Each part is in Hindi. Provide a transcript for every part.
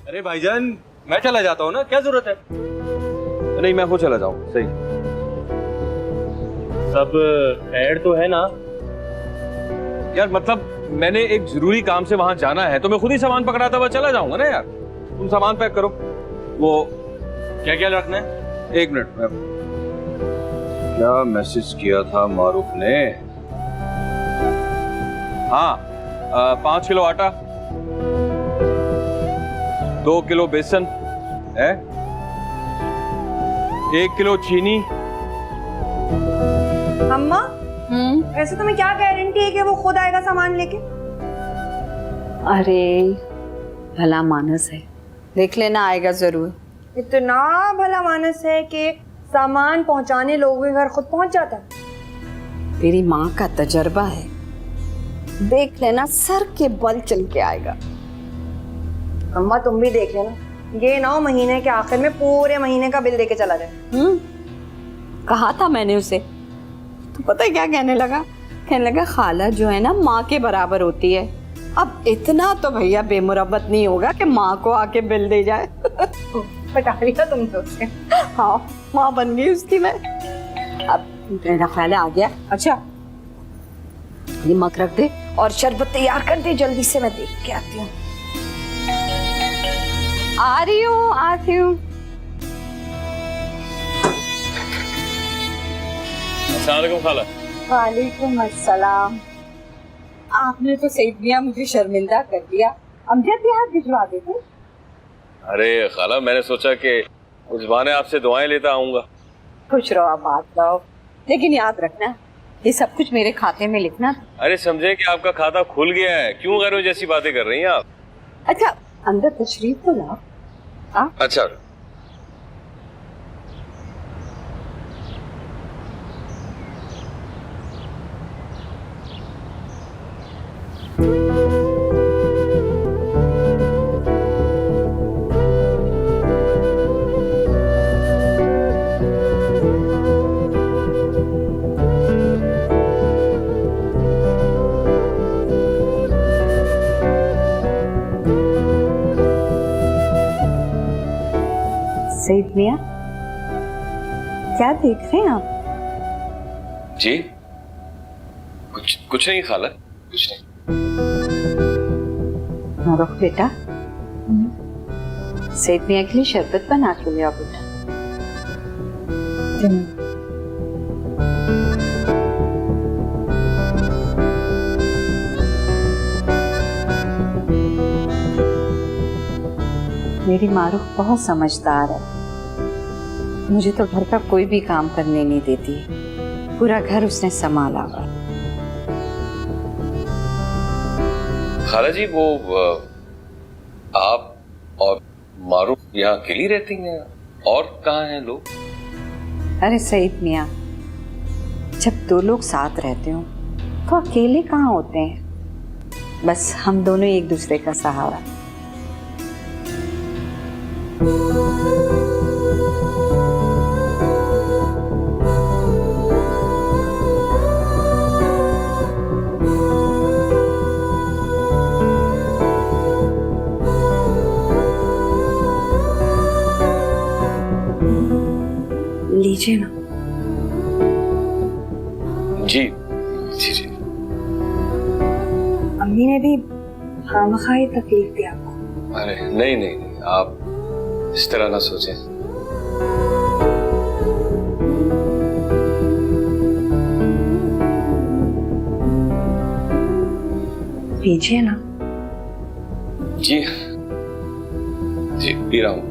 अरे भाईजान मैं चला जाता हूँ ना, क्या जरूरत है? नहीं मैं खुद चला जाऊँ। सही सब खैर तो है ना? यार मतलब मैंने एक जरूरी काम से वहां जाना है तो मैं खुद ही सामान पकड़ाता हुआ चला जाऊंगा ना यार। तुम सामान पैक करो। वो क्या क्या रखना है? एक मिनट में क्या मैसेज किया था मारूफ ने? हाँ 5 किलो आटा, 2 किलो बेसन है, 1 किलो चीनी। अम्मा ऐसे तुम्हें क्या गारंटी है कि वो खुद आएगा सामान लेके? अरे भला मानस है, देख लेना आएगा जरूर। इतना भला मानस है कि सामान पहुंचाने लोगों के घर खुद पहुंच जाता है। तेरी माँ का तजर्बा है, देख लेना सर के बल चल के आएगा। अम्मा तुम भी देख लेना, ये 9 महीने के आखिर में पूरे महीने का बिल देके चला जाए। कहा था मैंने उसे, तो पता है क्या कहने लगा? कहने लगा खाला जो है ना माँ के बराबर होती है। अब इतना तो भैया बेमुरब्बत नहीं होगा कि माँ को आके बिल दे जाए। बता रही था तुम तो उससे। हाँ माँ बन गई उसकी मैं। अब मेरा ख्याल आ गया। अच्छा ये मग रख दे और शरबत तैयार कर दे जल्दी से, मैं देख के आती हूँ। आ रही हूँ आती हूँ। अस्सलाम वालेकुम खाला। वालेकुम अस्सलाम। आपने तो सही दिया, मुझे शर्मिंदा कर दिया। अमजद यहाँ भिजवा देते। अरे खाला मैंने सोचा कि उस बहाने आपसे दुआएं लेता आऊंगा। खुश रहो आबाद रहो, लेकिन याद रखना ये सब कुछ मेरे खाते में लिखना। अरे समझे कि आपका खाता खुल गया है, क्यों गैरों जैसी बातें कर रही हैं आप? अच्छा अंदर तशरीफ तो लाओ। अच्छा सईद मियां क्या देख रहे हैं आप? जी कुछ नहीं खाला, कुछ नहीं। रुख बेटा, सईद मियां के लिए शरबत बना के ले आओ बेटा। मेरी मारूफ बहुत समझदार है, मुझे तो घर का कोई भी काम करने नहीं देती, पूरा घर उसने संभाला हुआ। खाला जी वो आप और मारूफ यहाँ अकेली रहती हैं और कहाँ हैं लोग? अरे सईद मियां, जब 2 लोग साथ रहते हो तो अकेले कहाँ होते हैं, बस हम दोनों एक दूसरे का सहारा। लीजिए ना। जी जी जी। अम्मी ने भी खामखाई तकलीफ दी आपको? अरे नहीं नहीं नहीं, आप इस तरह ना सोचें। पीजिए ना। जी जी पी रहा हूँ।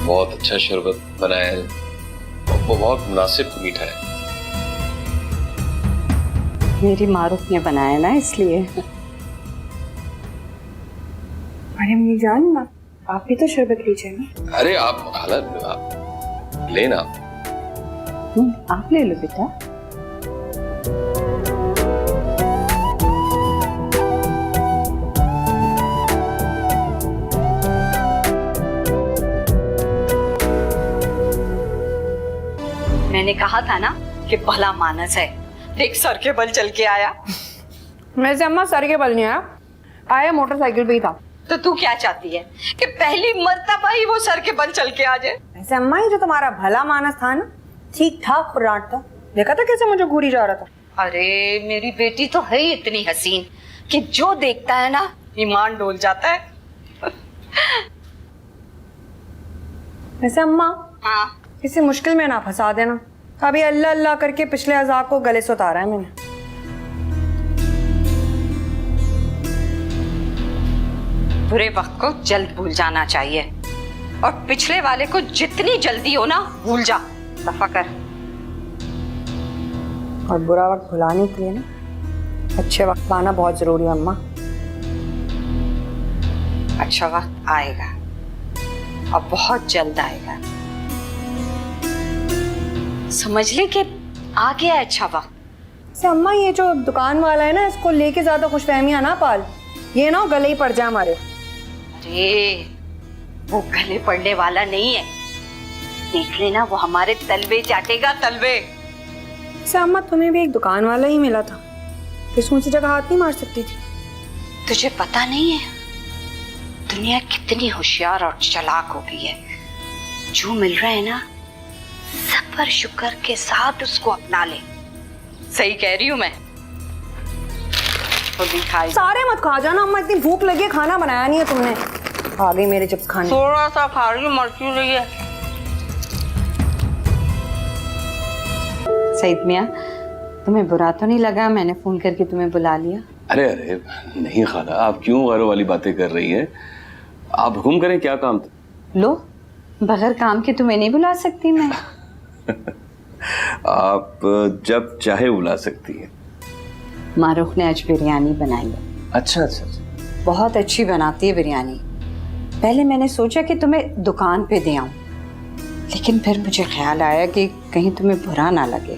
बहुत अच्छा शरबत बनाया है, वो बहुत मुनासिब मीठा है। मेरी मारूफ ने बनाया ना इसलिए। अरे अम्मी जान ना, आप भी तो शरबत लीजिए ना। अरे आप हालत आप लेना। आप ले लो बेटा। मैंने कहा था ना कि भला मानस है, देख सर के बल चल के आया। मेरे से अम्मा सर के बल नहीं आया मोटरसाइकिल पे ही था। तो तू क्या चाहती है कि पहली मर्तबा ही वो सर के बल चल के आ जाए? ऐसे अम्मा, ये जो तुम्हारा भला मानस था ना, ठीक ठाक खुराट था। देखा था कैसे मुझे घूरी जा रहा था। अरे मेरी बेटी तो है ही इतनी हसीन कि जो देखता है ना ईमान डोल जाता है। वैसे अम्मा, हाँ, किसी मुश्किल में ना फंसा देना। अभी अल्लाह अल्लाह करके पिछले अज़ाब को गले से उतारा है मैंने। बुरे वक्त को जल्द भूल जाना चाहिए और पिछले वाले को जितनी जल्दी हो ना भूल जा, दफा कर। और बुरा वक्त भुलाने के लिए ना अच्छे वक्त पाना बहुत जरूरी है अम्मा। अच्छा वक्त आएगा और बहुत जल्द आएगा, समझ ले कि आ गया है अच्छा वक्त। से अम्मा, ये जो दुकान वाला है ना, इसको लेके ज्यादा खुशफहमियां ना पाल, ये ना गले ही पड़ जाए हमारे। अरे वो गले पड़ने वाला नहीं है, देख लेना वो हमारे तलवे चाटेगा, तलवे। से अम्मा, तुम्हें भी एक दुकान वाला ही मिला था, किस ऊंची जगह हाथ नहीं मार सकती थी? तुझे पता नहीं है दुनिया कितनी होशियार और चालाक हो गई है। जो मिल रहा है ना, सब्र शुक्र के साथ उसको अपना ले। सही कह रही हूँ मैं? तो दिखाई सारे मत खा जाना अम्मा, इतनी भूख लगी है, खाना बनाया नहीं है तुमने। आ गई मेरे चिप्स खाने। थोड़ा सा खा रही हूँ, मर क्यों रही है? सईद मियाँ, तुम्हें बुरा तो नहीं लगा मैंने फोन करके तुम्हें बुला लिया? अरे अरे नहीं खाला, आप क्यों गैरों वाली बातें कर रही हैं? आप हुक्म करें, क्या काम था? लो, बगैर काम के तुम्हें नहीं बुला सकती मैं। आप जब चाहे बुला सकती हैं। मारूख ने आज बिरयानी बनाई है। अच्छा अच्छा अच्छा। बहुत अच्छी बनाती है बिरयानी। पहले मैंने सोचा कि तुम्हें दुकान पे दे आऊं, लेकिन फिर मुझे ख्याल आया कि कहीं तुम्हें बुरा ना लगे।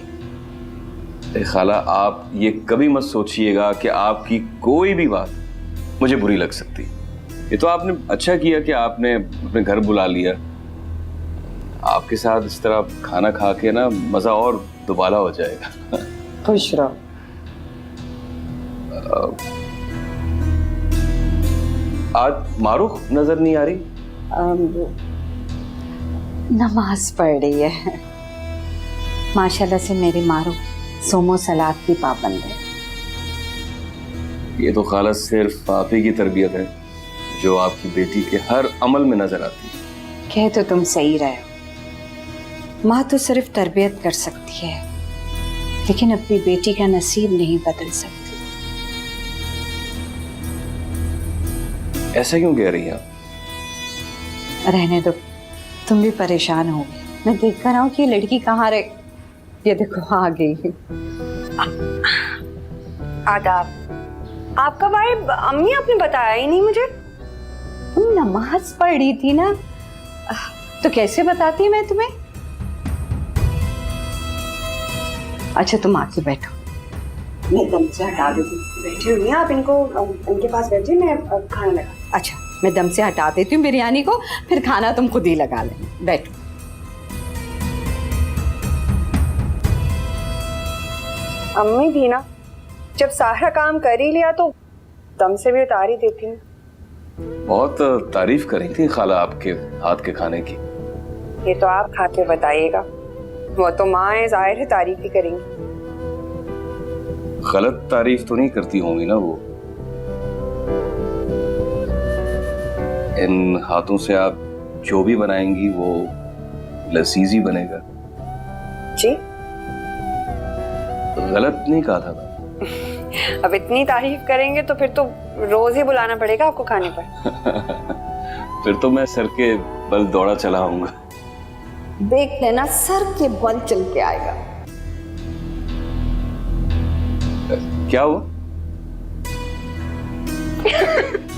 खाला, आप ये कभी मत सोचिएगा कि आपकी कोई भी बात मुझे बुरी लग सकती। ये तो आपने अच्छा किया कि आपने अपने घर बुला लिया। आपके साथ इस तरह खाना खा के ना मजा और दुबाला हो जाएगा। खुश रहो। आज मारूख नजर नहीं आ रही? नमाज पढ़ रही है। माशाल्लाह से मेरी मारूख सोमो सलात की पाबंद है। ये तो खाला सिर्फ आप ही की तरबियत है जो आपकी बेटी के हर अमल में नजर आती है। कह तो तुम सही रहे हो। माँ तो सिर्फ तरबियत कर सकती है, लेकिन अपनी बेटी का नसीब नहीं बदल सकती। ऐसा क्यों कह रही हैं आप? रहने दो, तुम भी परेशान हो गए। मैं देख कर आऊं कि ये लड़की कहाँ रहे। ये देखो आ गई। आदाब। आपका भाई, अम्मी आपने बताया ही नहीं मुझे। तुम नमाज पढ़ रही थी ना, तो कैसे बताती मैं तुम्हें? अच्छा तुम आके बैठो, मैं दम से हटा देती हूँ। बैठी हुई हैं आप, इनके पास बैठिए, मैं खाना लगा। अच्छा मैं दम से हटा देती हूँ बिरयानी को, फिर खाना तुम खुद ही लगा लेना। बैठो। अम्मी थी ना, जब सारा काम कर ही लिया तो दम से भी उतार ही देती हूँ। बहुत तारीफ करी थी खाला आपके हाथ के खाने की। ये तो आप खा के बताइएगा, वो तो माँ है, जाहिर है तारीफ ही करेंगी। गलत तारीफ तो नहीं करती होंगी ना वो? इन हाथों से आप जो भी बनाएंगी वो लजीज ही बनेगा। जी गलत नहीं कहा था मैं। अब इतनी तारीफ करेंगे तो फिर तो रोज ही बुलाना पड़ेगा आपको खाने पर। फिर तो मैं सर के बल दौड़ा चला आऊंगा। देख लेना सर के बल चल के आएगा। क्या हुआ?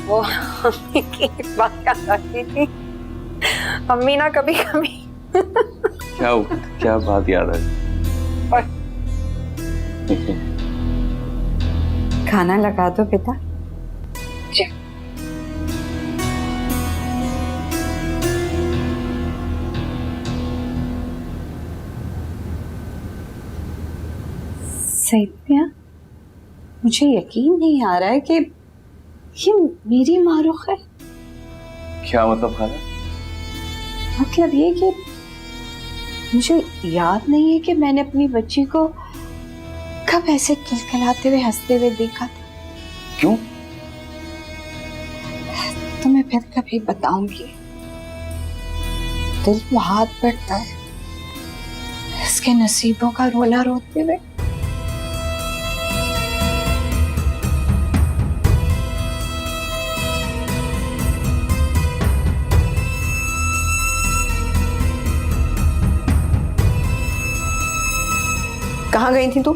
वो अम्मी की बात याद आती थी। अम्मी ना कभी कभी क्या हुआ? क्या बात याद आई? खाना लगा दो बेटा। जी। सही में मुझे यकीन नहीं आ रहा है कि ये मेरी मारूख है। क्या मतलब खाला? मतलब ये कि मुझे याद नहीं है कि मैंने अपनी बच्ची को कब ऐसे खिलखिलाते हुए हंसते हुए देखा था। क्यों? तो मैं फिर कभी बताऊंगी। दिल को हाथ पड़ता है इसके नसीबों का रोला रोते हुए। कहाँ गई थी तू?